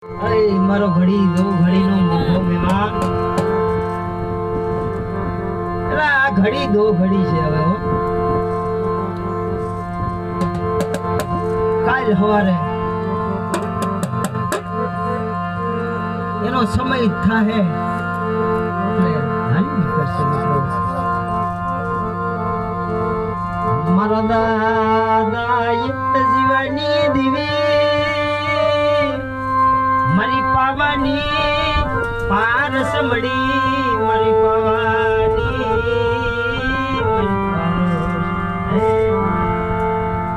અરે મારો ઘડી દો ઘડીનો મોટો મહેમાન. અરે આ ઘડી દો ઘડી છે હવે હો. કાલ સવારે એનો સમય થાહે એટલે હાલી નીકળશે મિત્રો. મારા દાદા એક જીવાની દીવી મારી પાવાની પારસ મળી મારી પાવાની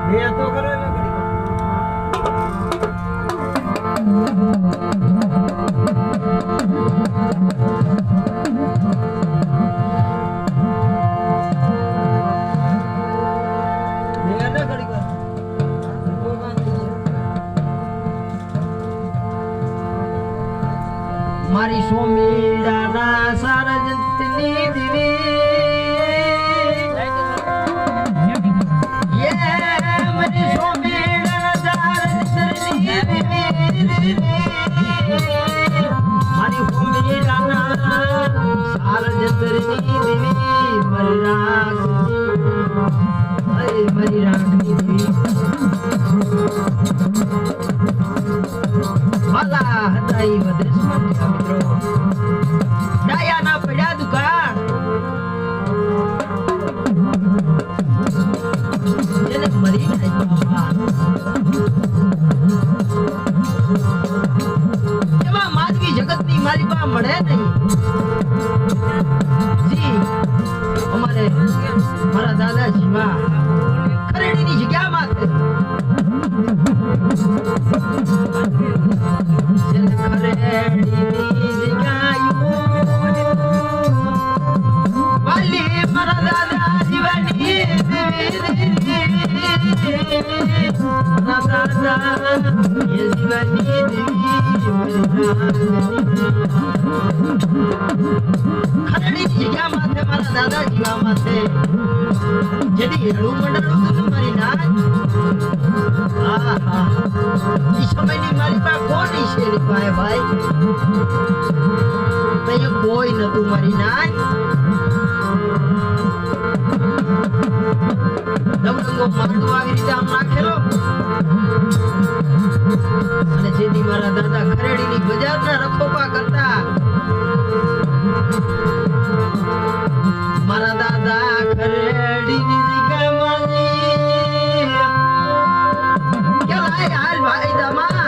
બે તો કરો ને મારી સોમીડાના સારજંતની દીવી મારી સોમીડાના સારજંતની દીવી મારી સોમીડાના સારજંતની દીવી મારી રાખની દીવી માલા હતા ઈ વિદેશમાં મિત્રો. ડાયાના પડ્યા દુકાન જેને મરી નાખ્યા એવા માનવી જગતની મારી પાસે મળે નહીં. જી અમારે મારા દાદા જીવા ખરેડીની જગ્યામાં દાદા જીવા માથે જેડી હેડું મંડળું હતું મારી નાચ. ઈ સમયની મારી પાસે કોની શેરી પાસે ભાઈ તઈ કોઈ નતું મારી નાચ. દમદમો મારતો આવી રીતે આમ નાખેલો અને જેથી મારા દાદા ખરેડીની બજારના રખોપા કરતા મારા દાદા ખરેડીની જગ્યામાં કે લાય હાલ ભાઈ દમા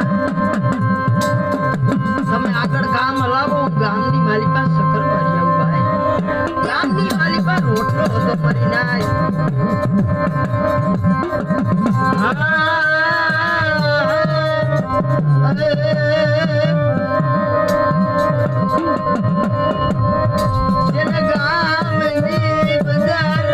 તમે આગળ ગામ હલાવો. ગામની મારી પાસે સકર મારી આવું ભાઈ. ગામની મારી પાસે રોટલો હતો મારી નાય. જેને ગામની બજાર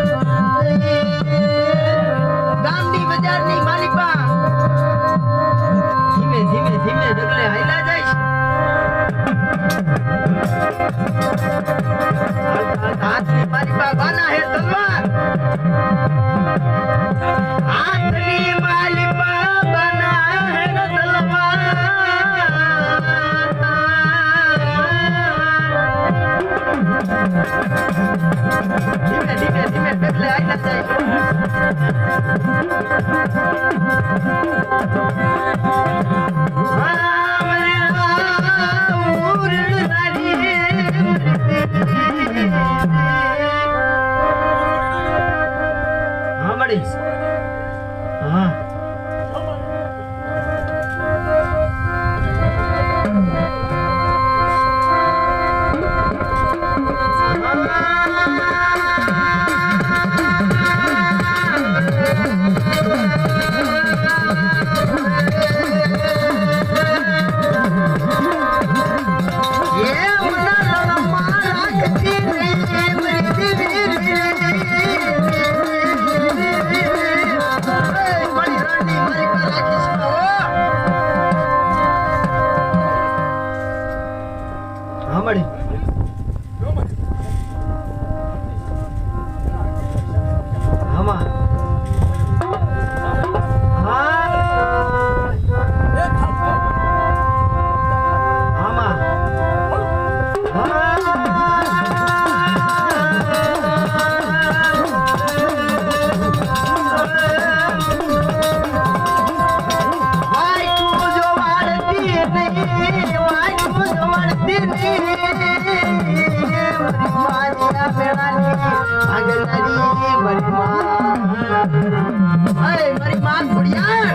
અય મારી માં ખોડિયાર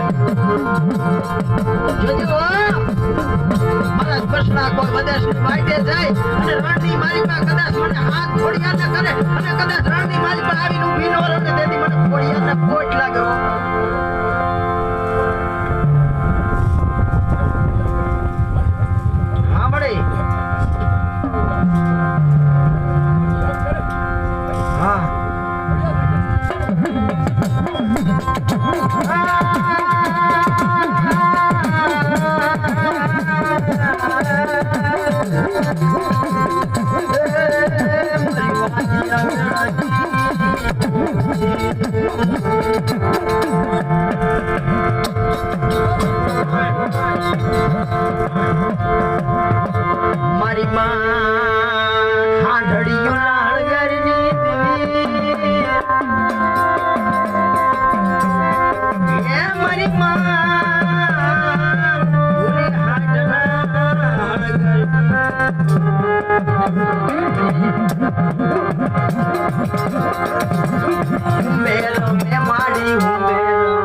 જોજો મારા સ્પર્શના કોઈ વિદેશની વાટે જાય અને રણની માલિકા કદાચ મને હાથ ખોડિયાર ન કરે અને કદાચ રણની માલિકા આવીને ઊભી ન રહે તેથી મને ખોડિયારને ખોટ લાગે હા બડે હા મારી માં હાંડળીઓ નાળગરની એ મારી માં ઓલી હાંડના મેરો મે માડી હું મેરો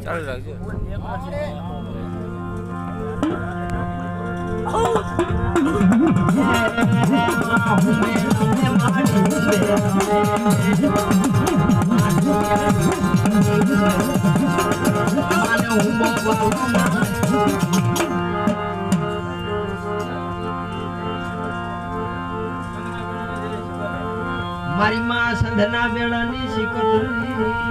ચાલુ રાખજો મારી માં સંધના બેડાની સિકતરી